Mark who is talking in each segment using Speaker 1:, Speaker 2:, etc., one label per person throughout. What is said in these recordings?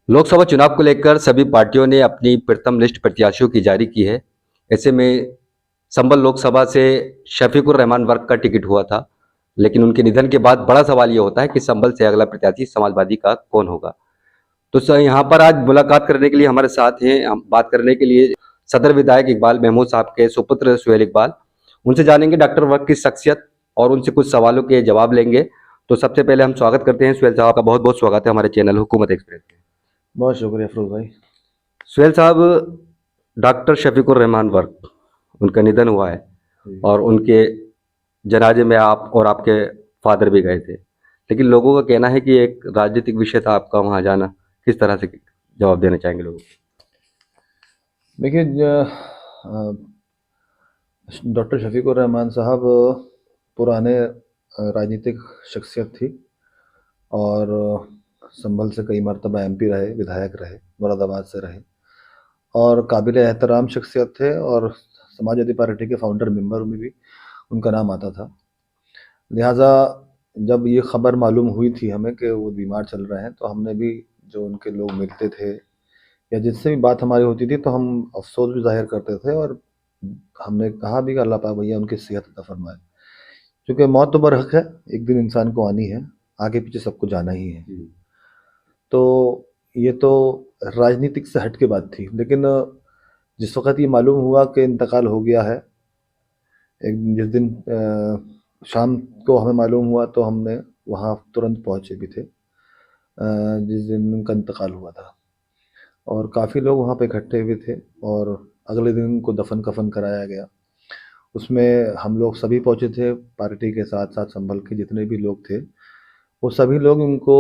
Speaker 1: लोकसभा चुनाव को लेकर सभी पार्टियों ने अपनी प्रथम लिस्ट प्रत्याशियों की जारी की है। ऐसे में संभल लोकसभा से शफीकुर रहमान वर्क का टिकट हुआ था, लेकिन उनके निधन के बाद बड़ा सवाल ये होता है कि संभल से अगला प्रत्याशी समाजवादी का कौन होगा। तो सर, यहाँ पर आज मुलाकात करने के लिए हमारे साथ हैं, हम बात करने के लिए सदर विधायक इकबाल महमूद साहब के सुपुत्र सुहेल इकबाल। उनसे जानेंगे डॉक्टर वर्क की शख्सियत और उनसे कुछ सवालों के जवाब लेंगे। तो सबसे पहले हम स्वागत करते हैं सुहेल साहब का। बहुत बहुत स्वागत है हमारे चैनल हुकूमत एक्सप्रेस में।
Speaker 2: बहुत शुक्रिया फिरोज भाई।
Speaker 1: सुहेल साहब, डॉक्टर शफीकुर रहमान वर्क, उनका निधन हुआ है और उनके जनाजे में आप और आपके फादर भी गए थे, लेकिन लोगों का कहना है कि एक राजनीतिक विषय था आपका वहाँ जाना। किस तरह से जवाब देना चाहेंगे लोगों को?
Speaker 2: देखिए, डॉक्टर शफीकुर रहमान साहब पुराने राजनीतिक शख्सियत थी और संभल से कई मरतबा एमपी रहे, विधायक रहे, मुरादाबाद से रहे और काबिल एहतराम शख्सियत थे और समाजवादी पार्टी के फाउंडर मेंबर में भी उनका नाम आता था। लिहाजा जब ये खबर मालूम हुई थी हमें कि वो बीमार चल रहे हैं, तो हमने भी जो उनके लोग मिलते थे या जिससे भी बात हमारी होती थी तो हम अफसोस भी जाहिर करते थे और हमने कहा भी कि अल्लाह पाक भैया उनकी सेहत अता फरमाए, क्योंकि मौत तो बरहक है, एक दिन इंसान को आनी है, आगे पीछे सबको जाना ही है। तो ये तो राजनीतिक से हट के बात थी, लेकिन जिस वक्त ये मालूम हुआ कि इंतकाल हो गया है, जिस दिन शाम को हमें मालूम हुआ तो हमने वहाँ तुरंत पहुँचे भी थे जिस दिन उनका इंतकाल हुआ था, और काफ़ी लोग वहाँ पे इकट्ठे हुए थे और अगले दिन उनको दफन कफन कराया गया। उसमें हम लोग सभी पहुँचे थे, पार्टी के साथ साथ संभल के जितने भी लोग थे वो सभी लोग उनको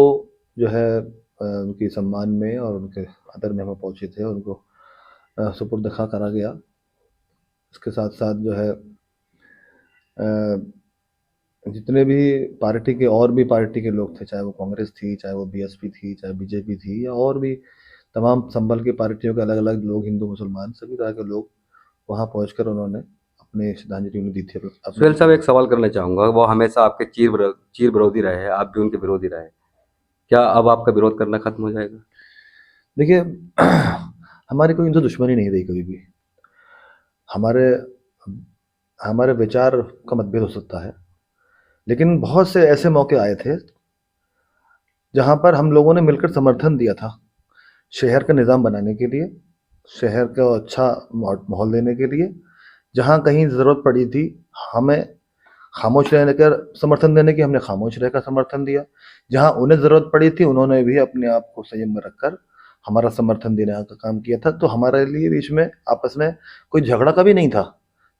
Speaker 2: जो है उनकी सम्मान में और उनके आदर में हम पहुँचे थे, उनको सुपुर्द खा करा गया। इसके साथ साथ जो है जितने भी पार्टी के और भी पार्टी के लोग थे, चाहे वो कांग्रेस थी, चाहे वो बीएसपी थी, चाहे बीजेपी थी, या और भी तमाम संभल की पार्टियों के अलग अलग लोग, हिंदू मुसलमान सभी तरह के लोग वहाँ पहुंचकर उन्होंने अपने श्रद्धांजलि उन्हें दी थी।
Speaker 1: सुहेल साहब, एक सवाल करना चाहूँगा। वो हमेशा आपके चीर विरोधी रहे हैं, आप भी उनके विरोधी रहे। क्या अब आपका विरोध करना खत्म हो जाएगा?
Speaker 2: देखिए, हमारी कोई उनसे दुश्मनी नहीं रही कभी भी। हमारे हमारे विचार का मतभेद हो सकता है, लेकिन बहुत से ऐसे मौके आए थे जहाँ पर हम लोगों ने मिलकर समर्थन दिया था शहर का निज़ाम बनाने के लिए, शहर को अच्छा माहौल देने के लिए। जहाँ कहीं ज़रूरत पड़ी थी हमें खामोश रहने का समर्थन देने की, हमने खामोश रहकर समर्थन दिया। जहाँ उन्हें ज़रूरत पड़ी थी उन्होंने भी अपने आप को संयम में रखकर हमारा समर्थन देने का काम किया था। तो हमारे लिए बीच में आपस में कोई झगड़ा कभी नहीं था।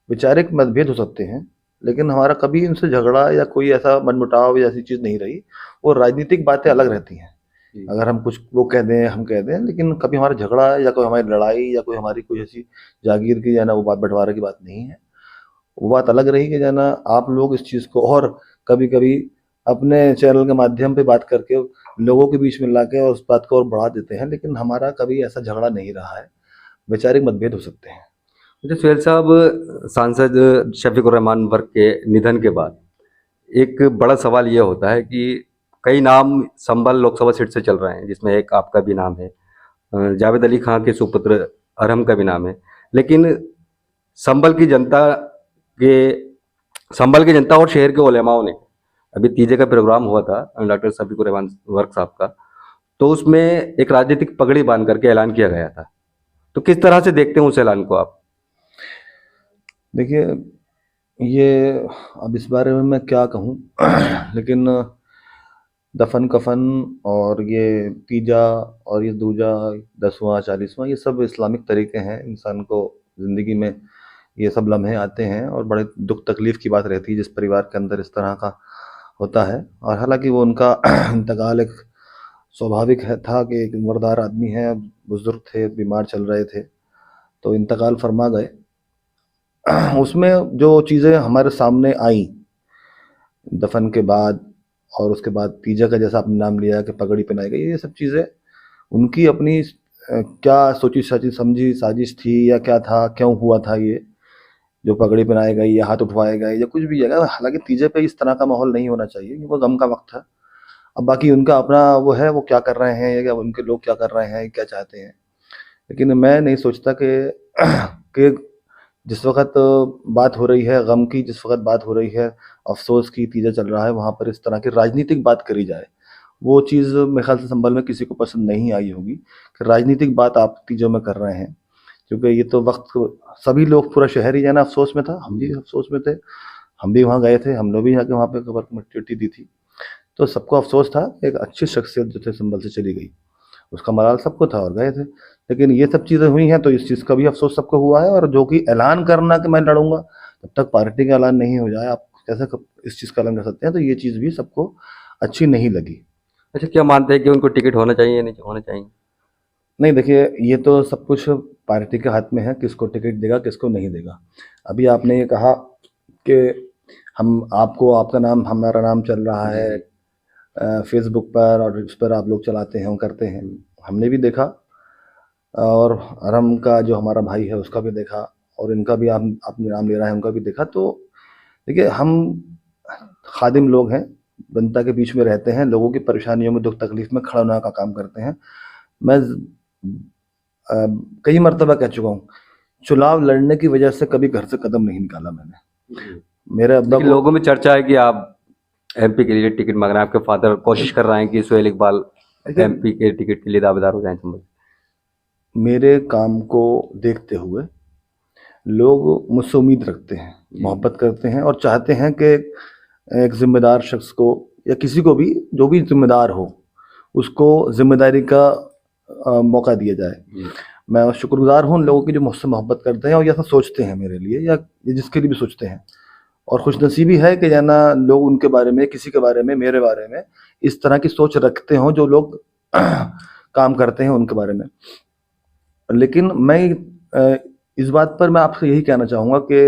Speaker 2: वैचारिक मतभेद हो सकते हैं, लेकिन हमारा कभी इनसे झगड़ा या कोई ऐसा मनमुटाव या ऐसी चीज़ नहीं रही। वो राजनीतिक बातें अलग रहती हैं, अगर हम कुछ वो कह दें हम कह दें, लेकिन कभी हमारा झगड़ा या कोई हमारी लड़ाई या कोई हमारी कोई ऐसी जागीर की या ना वो बात बंटवारे की बात नहीं है। वो बात अलग रही कि जाना आप लोग इस चीज़ को और कभी कभी अपने चैनल के माध्यम पे बात करके लोगों के बीच में लाके और उस बात को और बढ़ा देते हैं, लेकिन हमारा कभी ऐसा झगड़ा नहीं रहा है। वैचारिक मतभेद हो सकते हैं।
Speaker 1: मुझे सुहेल साहब, सांसद शफीकुर रहमान वर्क के निधन के बाद एक बड़ा सवाल ये होता है कि कई नाम संभल लोकसभा सीट से चल रहे हैं, जिसमें एक आपका भी नाम है, जावेद अली खां के सुपुत्र अरहम का भी नाम है। लेकिन संभल की जनता के संभल की जनता और शहर के उलेमाओं ने, अभी तीजे का प्रोग्राम हुआ था डॉक्टर शफीकुर रहमान वर्क साहब का, तो उसमें एक राजनीतिक पगड़ी बांध करके ऐलान किया गया था। तो किस तरह से देखते हैं उस ऐलान को आप?
Speaker 2: देखिए, ये अब इस बारे में मैं क्या कहूँ लेकिन दफन कफन और ये तीजा और ये दूजा, 10वां 40वां, ये सब इस्लामिक तरीके हैं। इंसान को ज़िंदगी में ये सब लम्हे आते हैं और बड़े दुख तकलीफ़ की बात रहती है जिस परिवार के अंदर इस तरह का होता है। और हालांकि वो उनका इंतकाल एक स्वाभाविक है था कि एक उम्रदार आदमी है, बुज़ुर्ग थे, बीमार चल रहे थे, तो इंतकाल फरमा गए। उसमें जो चीज़ें हमारे सामने आई दफन के बाद और उसके बाद तीजा का, जैसा आपने नाम लिया कि पगड़ी पहनाई गई, ये सब चीज़ें उनकी अपनी क्या सोची सची समझी साजिश थी या क्या था, क्यों हुआ था ये जो पगड़ी पहनाई गई या हाथ उठवाए गए या कुछ भी है। हालांकि तीजे पे इस तरह का माहौल नहीं होना चाहिए, वो गम का वक्त है। अब बाकी उनका अपना वो है, वो क्या कर रहे हैं या उनके लोग क्या कर रहे हैं, क्या चाहते हैं। लेकिन मैं नहीं सोचता कि जिस वक़्त बात हो रही है गम की, जिस वक़्त बात हो रही है अफ़सोस की, तीजा चल रहा है, वहाँ पर इस तरह की राजनीतिक बात करी जाए। वो चीज़ मेरे ख़्याल से संभल में किसी को पसंद नहीं आई होगी कि राजनीतिक बात आप तीजों में कर रहे हैं। क्योंकि ये तो वक़्त सभी लोग, पूरा शहर ही जो है ना अफ़सोस में था, हम भी अफ़सोस में थे। हम भी वहाँ गए थे, हम लोग भी जाके वहाँ पे कबर में चिट्ठी दी थी। तो सबको अफ़सोस था, एक अच्छी शख्सियत जो थे संभल से चली गई। उसका मलाल सबको था और गए थे। लेकिन ये सब चीज़ें हुई हैं तो इस चीज़ का भी अफ़सोस सबको हुआ है। और जो कि ऐलान करना कि मैं लड़ूँगा, जब तक पार्टी का ऐलान नहीं हो जाए, आप कैसे इस चीज़ का ऐलान कर सकते हैं? तो ये चीज़ भी सबको अच्छी नहीं लगी।
Speaker 1: अच्छा, क्या मानते हैं कि उनको टिकट होना चाहिए या नहीं होना चाहिए?
Speaker 2: नहीं देखिए, ये तो सब कुछ पार्टी के हाथ में है, किसको टिकट देगा, किसको नहीं देगा। अभी आपने ये कहा कि हम आपको, आपका नाम, हमारा नाम चल रहा है फ़ेसबुक पर और इस पर आप लोग चलाते हैं, वो करते हैं। हमने भी देखा और अरम का जो हमारा भाई है उसका भी देखा और इनका भी आप अपने नाम ले रहा है, उनका भी देखा। तो देखिए, हम खादिम लोग हैं, जनता के बीच में रहते हैं, लोगों की परेशानियों में, दुख तकलीफ में खड़ा होने का काम करते हैं। मैं अ, कई मर्तबा कह चुका हूँ, चुनाव लड़ने की वजह से कभी घर से कदम नहीं निकाला मैंने। मेरे अब्बा
Speaker 1: लेकिन
Speaker 2: को
Speaker 1: लोगों में चर्चा है कि आप एमपी के लिए टिकट मांग रहे हैं, आपके फादर कोशिश कर रहे हैं कि सुहेल इकबाल
Speaker 2: देखिए,
Speaker 1: एमपी के टिकट के लिए दावेदार हो जाएं संभल।
Speaker 2: मेरे काम को देखते हुए लोग मुझसे उम्मीद रखते हैं, मोहब्बत करते हैं और चाहते हैं कि एक ज़िम्मेदार शख्स को या किसी को भी, जो भी ज़िम्मेदार हो, उसको ज़िम्मेदारी का मौका दिया जाए। मैं शुक्रगुज़ार हूँ उन लोगों की जो मुझसे मोहब्बत करते हैं और ऐसा सोचते हैं मेरे लिए, या ये जिसके लिए भी सोचते हैं। और खुशनसीबी है कि या ना लोग उनके बारे में, किसी के बारे में, मेरे बारे में इस तरह की सोच रखते हों जो लोग काम करते हैं उनके बारे में। लेकिन मैं इस बात पर मैं आपसे यही कहना चाहूँगा कि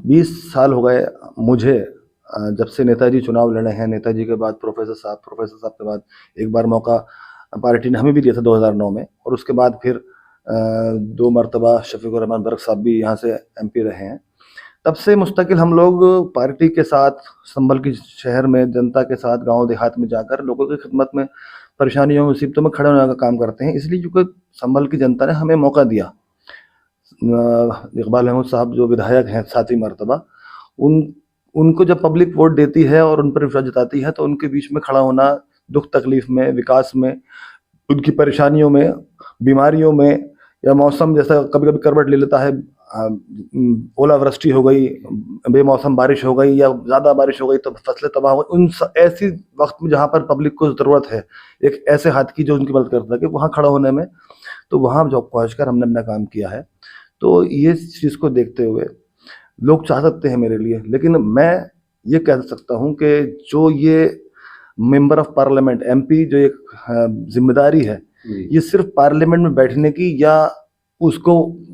Speaker 2: 20 साल हो गए मुझे, जब से नेताजी चुनाव लड़े हैं, नेताजी के बाद प्रोफेसर साहब के बाद एक बार मौका पार्टी ने हमें भी दिया था 2009 में, और उसके बाद फिर 2 मरतबा शफीकुर रहमान बर्क साहब भी यहाँ से एमपी रहे हैं। तब से मुस्तकिल हम लोग पार्टी के साथ, संभल की शहर में जनता के साथ, गाँव देहात में जाकर लोगों की खिदमत में, परेशानियों, मुसीबतों में खड़े होने का काम करते हैं। इसलिए क्योंकि संभल की जनता ने हमें मौका दिया। इकबाल अहमद साहब जो विधायक हैं 7वीं मरतबा, उनको जब पब्लिक वोट देती है और उन पर विश्वास जताती है तो उनके बीच में खड़ा होना, दुख तकलीफ में, विकास में, उनकी परेशानियों में, बीमारियों में, या मौसम जैसा कभी कभी करवट ले लेता है, ओलावृष्टि हो गई, बेमौसम बारिश हो गई या ज़्यादा बारिश हो गई तो फसलें तबाह हो गई, ऐसी वक्त में जहाँ पर पब्लिक को ज़रूरत है एक ऐसे हाथ की जो उनकी मदद करता है, कि वहाँ खड़ा होने में, तो वहाँ जब पहुँच कर हमने अपना काम किया है। तो ये चीज़ को देखते हुए लोग चाह सकते हैं मेरे लिए, लेकिन मैं ये कह सकता हूँ कि जो ये मेंबर ऑफ पार्लियामेंट, एमपी, जो एक जिम्मेदारी है, ये सिर्फ पार्लियामेंट में बैठने की या उसको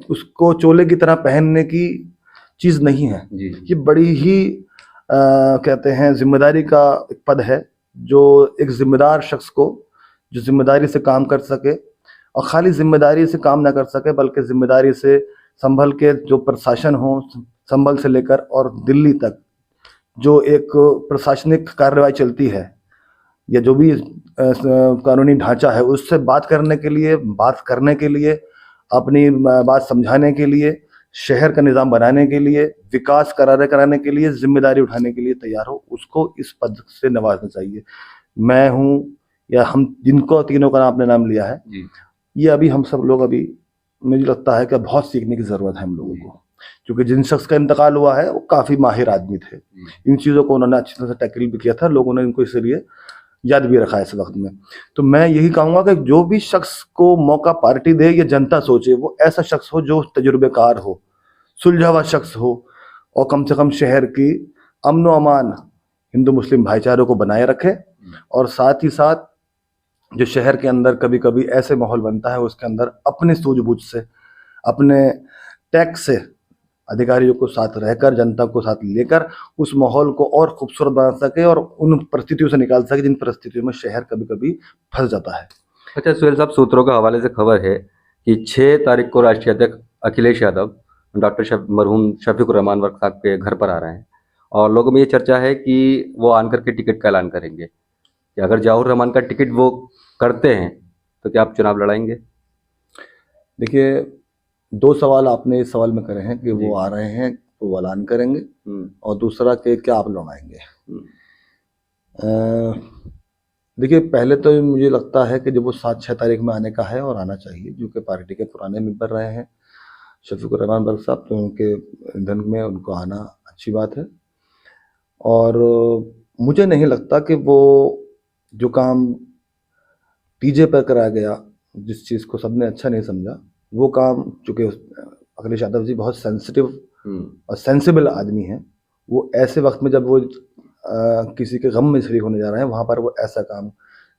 Speaker 2: उसको चोले की तरह पहनने की चीज़ नहीं है। ये बड़ी ही कहते हैं जिम्मेदारी का एक पद है, जो एक जिम्मेदार शख्स को, जो जिम्मेदारी से काम कर सके, और खाली जिम्मेदारी से काम ना कर सके बल्कि जिम्मेदारी से संभल के जो प्रशासन हो, संभल से लेकर और दिल्ली तक जो एक प्रशासनिक कार्रवाई चलती है या जो भी कानूनी ढांचा है, उससे बात करने के लिए, अपनी बात समझाने के लिए, शहर का निज़ाम बनाने के लिए, विकास कराने के लिए, जिम्मेदारी उठाने के लिए तैयार हो, उसको इस पद से नवाजना चाहिए। मैं हूँ या हम, जिनको तीनों का आपने नाम लिया है, ये अभी हम सब लोग, अभी मुझे लगता है कि बहुत सीखने की ज़रूरत है हम लोगों को, क्योंकि जिन शख्स का इंतकाल हुआ है वो काफ़ी माहिर आदमी थे। इन चीज़ों को उन्होंने अच्छी तरह से टैकल भी किया था, लोगों ने इनको इसलिए याद भी रखा है इस वक्त में। तो मैं यही कहूँगा कि जो भी शख्स को मौका पार्टी दे या जनता सोचे, वो ऐसा शख्स हो जो तजुर्बेकार हो, सुलझा हुआ शख्स हो, और कम से कम शहर की अमन व अमान, हिंदू मुस्लिम भाईचारे को बनाए रखे। और साथ ही साथ जो शहर के अंदर कभी कभी ऐसे माहौल बनता है, उसके अंदर अपने सूझबूझ से, अपने टैक्स से, अधिकारियों को साथ रहकर, जनता को साथ लेकर उस माहौल को और खूबसूरत बना सके और उन परिस्थितियों से निकाल सके जिन परिस्थितियों में शहर कभी कभी फंस जाता है।
Speaker 1: अच्छा सुहेल साहब, सूत्रों के हवाले से खबर है कि 6 तारीख को राष्ट्रीय अध्यक्ष अखिलेश यादव डॉक्टर मरहूम शफीकुर रहमान वर्क साहब के घर पर आ रहे हैं और लोगों में ये चर्चा है कि वो आन करके टिकट का ऐलान करेंगे। कि अगर ज़ियाउर रहमान का टिकट वो करते हैं तो क्या आप चुनाव लड़ाएंगे?
Speaker 2: देखिए, 2 सवाल आपने इस सवाल में करे हैं कि
Speaker 1: जी।
Speaker 2: वो आ रहे हैं तो वो ऐलान करेंगे,
Speaker 1: हम्म,
Speaker 2: और दूसरा कि क्या आप लड़ाएंगे।
Speaker 1: हम्म,
Speaker 2: अ, देखिए, पहले तो मुझे लगता है कि जब वो 7-6 तारीख में आने का है और आना चाहिए, जो कि पार्टी के पुराने मेंबर रहे हैं शफीकुर रहमान बर्क साहब, तो उनके निधन में उनको आना अच्छी बात है। और मुझे नहीं लगता कि वो जो काम टीजे पर कराया गया, जिस चीज़ को सबने अच्छा नहीं समझा, वो काम, चूँकि अखिलेश यादव जी बहुत सेंसिटिव और सेंसिबल आदमी हैं, वो ऐसे वक्त में जब वो किसी के गम में शरीक होने जा रहे हैं, वहाँ पर वो ऐसा काम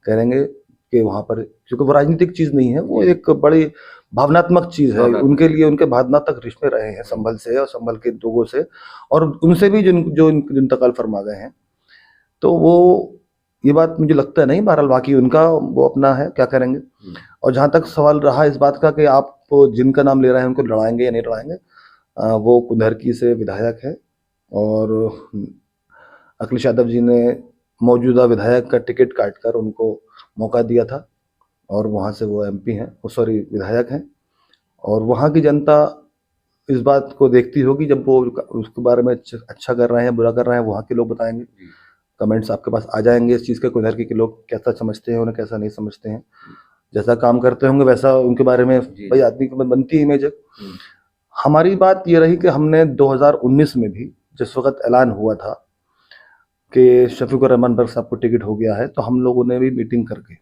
Speaker 2: करेंगे कि वहाँ पर, क्योंकि वो राजनीतिक चीज़ नहीं है, वो एक बड़ी भावनात्मक चीज़ है
Speaker 1: भावनात्मक।
Speaker 2: उनके लिए। उनके भावनात्मक रिश्ते रहे हैं संभल से और संभल के लोगों से, और उनसे भी जो इंतकाल फरमा गए हैं। तो वो, ये बात मुझे लगता है नहीं, बहरहाल बाकी उनका वो अपना है, क्या करेंगे। और जहाँ तक सवाल रहा इस बात का कि आप जिनका नाम ले रहे हैं उनको लड़ाएंगे या नहीं लड़ाएंगे, वो कुंदरकी से विधायक है, और अखिलेश यादव जी ने मौजूदा विधायक का टिकट काटकर उनको मौका दिया था, और वहाँ से वो एमपी हैं, वो सॉरी विधायक हैं। और वहाँ की जनता इस बात को देखती होगी, जब वो उसके बारे में अच्छा कर रहे हैं बुरा कर रहे हैं, वहाँ के लोग बताएंगे। कमेंट्स आपके पास आ जाएंगे इस चीज़ के, कुंदरकी के लोग कैसा समझते हैं उन्हें, कैसा नहीं समझते हैं। जैसा काम करते होंगे वैसा उनके बारे में भाई आदमी की बनती है इमेज है। हमारी बात ये रही कि हमने 2019 में भी, जिस वक्त ऐलान हुआ था कि शफीकुर रहमान बर्क साहब को टिकट हो गया है, तो हम लोगों ने भी मीटिंग करके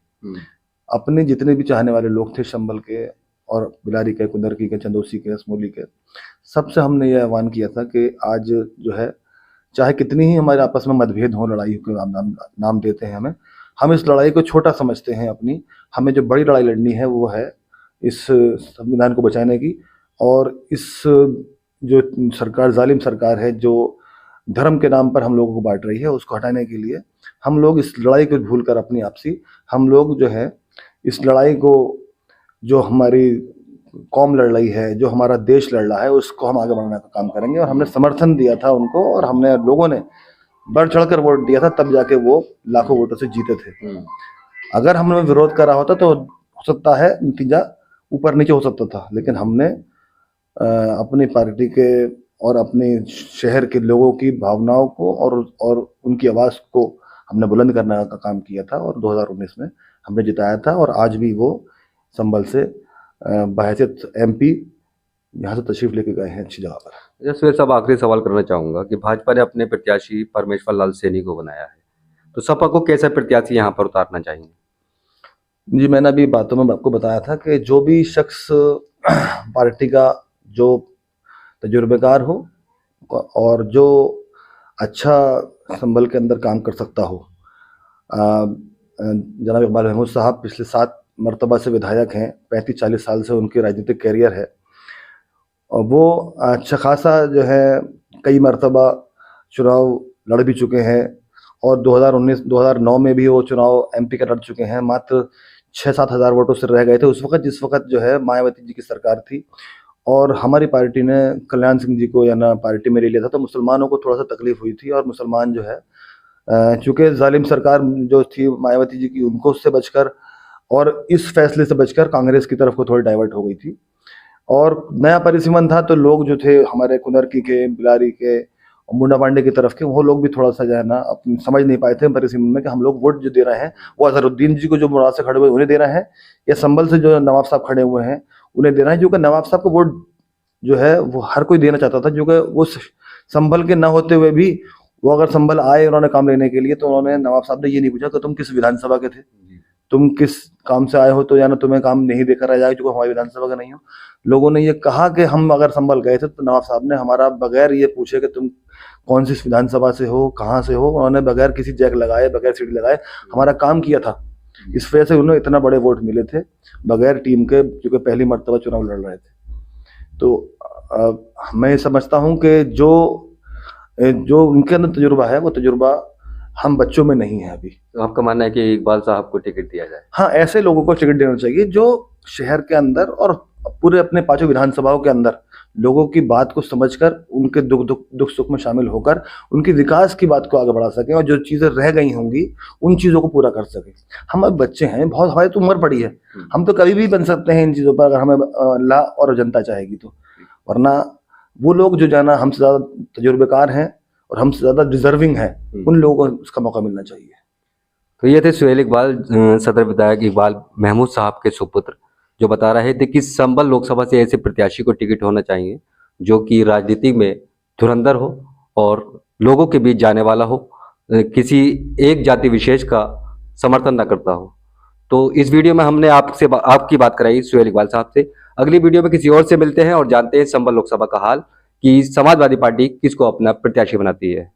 Speaker 2: अपने जितने भी चाहने वाले लोग थे संभल के और बिलारी के, कुंदरकी के, चंदौसी के, असमोली के, सबसे हमने ये आह्वान किया था कि आज जो है, चाहे कितनी ही हमारे आपस में मतभेद हो, लड़ाई के नाम देते हैं हम इस लड़ाई को छोटा समझते हैं अपनी। हमें जो बड़ी लड़ाई लड़नी है वो है इस संविधान को बचाने की, और इस जो सरकार, जालिम सरकार है जो धर्म के नाम पर हम लोगों को बांट रही है, उसको हटाने के लिए हम लोग इस लड़ाई को भूलकर अपनी आपसी, हम लोग जो है इस लड़ाई को, जो हमारी कौम लड़ रही है, जो हमारा देश लड़ रहा है, उसको हम आगे बढ़ाने का काम करेंगे। और हमने समर्थन दिया था उनको, और हमने लोगों ने बढ़ चढ़कर वोट दिया था, तब जाके वो लाखों वोटों से जीते थे। अगर हमने विरोध करा होता तो हो सकता है नतीजा ऊपर नीचे हो सकता था, लेकिन हमने अपनी पार्टी के और अपने शहर के लोगों की भावनाओं को और उनकी आवाज़ को हमने बुलंद करने का काम किया था, और 2019 में हमने जिताया था। और आज भी वो संभल से बहैसियत एमपी यहाँ से तशरीफ लेके गए हैं अच्छी जगह पर।
Speaker 1: जसवीर साहब, आखिरी सवाल करना चाहूंगा कि भाजपा ने अपने प्रत्याशी परमेश्वर लाल सैनी को बनाया है, तो सपा को कैसा प्रत्याशी यहाँ पर उतारना चाहिए?
Speaker 2: जी, मैंने अभी बातों में आपको बताया था कि जो भी शख्स पार्टी का जो तजुर्बेकार हो और जो अच्छा संभल के अंदर काम कर सकता हो, जनाब इकबाल महमूद साहब पिछले 7 मरतबा से विधायक हैं, 35-40 साल से उनकी राजनीतिक कैरियर है, और वो अच्छा खासा जो है कई मरतबा चुनाव लड़ भी चुके हैं, और 2009 में भी वो चुनाव एमपी का लड़ चुके हैं। मात्र 6-7 हज़ार वोटों से रह गए थे उस वक्त, जिस वक्त जो है मायावती जी की सरकार थी, और हमारी पार्टी ने कल्याण सिंह जी को या ना पार्टी में ले लिया था, तो मुसलमानों को थोड़ा सा तकलीफ हुई थी। और मुसलमान जो है, चूँकि जालिम सरकार जो थी मायावती जी की, उनको उससे बचकर और इस फैसले से बचकर कांग्रेस की तरफ को थोड़ी डाइवर्ट हो गई थी, और नया परिसीमन था, तो लोग जो थे हमारे कुंदरकी के, बिलारी के और मुंडा पांडे की तरफ के, वो लोग भी थोड़ा सा जो है ना समझ नहीं पाए थे परिसीमन में कि हम लोग वोट जो दे रहे हैं वो अजहरुद्दीन जी को जो मुराद से खड़े हुए उन्हें दे रहे हैं, या संभल से जो नवाब साहब खड़े हुए हैं उन्हें दे रहे हैं। जो कि नवाब साहब को वोट जो है वो हर कोई देना चाहता था, जो कि वो संभल के ना होते हुए भी वो अगर संभल आए उन्होंने काम लेने के लिए, तो उन्होंने, नवाब साहब ने ये नहीं पूछा कि तुम किस विधानसभा के थे, तुम किस काम से आए हो, तो या ना तुम्हें काम नहीं देकर रह जाए जो हमारी विधानसभा का नहीं हो। लोगों ने ये कहा कि हम अगर संभल गए थे तो नवाब साहब ने हमारा बगैर ये पूछे कि तुम कौन सी विधानसभा से हो, कहाँ से हो, उन्होंने बगैर किसी जैक लगाए, बगैर सीढ़ी लगाए हमारा काम किया था। इस वजह से उन्हें इतना बड़े वोट मिले थे बगैर टीम के, क्योंकि पहली मरतबा चुनाव लड़ रहे थे। तो मैं समझता हूँ कि जो उनके अंदर तजुर्बा है, वो तजुर्बा हम बच्चों में नहीं है अभी।
Speaker 1: तो आपका मानना है कि इकबाल साहब को टिकट दिया जाए?
Speaker 2: हाँ, ऐसे लोगों को टिकट देना चाहिए जो शहर के अंदर और पूरे अपने 5 विधानसभाओं के अंदर लोगों की बात को समझकर उनके दुख सुख में शामिल होकर उनके विकास की बात को आगे बढ़ा सकें और जो चीज़ें रह गई होंगी उन चीज़ों को पूरा कर सकें। हम अब बच्चे हैं, बहुत हमारी तो उम्र पड़ी है, हम तो कभी भी बन सकते हैं इन चीज़ों पर, अगर हमें अल्लाह और जनता चाहेगी तो। वरना वो लोग जो जाना हमसे ज़्यादा तजुर्बेकार हैं और हमसे ज़्यादा डिजर्विंग हैं, उन लोगों को उसका मौका मिलना चाहिए।
Speaker 1: तो ये थे सुहेल इकबाल, सदर विधायक इकबाल महमूद साहब के सुपुत्र, जो बता रहे थे कि संभल लोकसभा से ऐसे प्रत्याशी को टिकट होना चाहिए जो कि राजनीति में धुरंधर हो और लोगों के बीच जाने वाला हो, किसी एक जाति विशेष का समर्थन न करता हो। तो इस वीडियो में हमने आपकी बात कराई सुहेल इकबाल साहब से। अगली वीडियो में किसी और से मिलते हैं और जानते हैं संभल लोकसभा का हाल कि समाजवादी पार्टी किसको अपना प्रत्याशी बनाती है।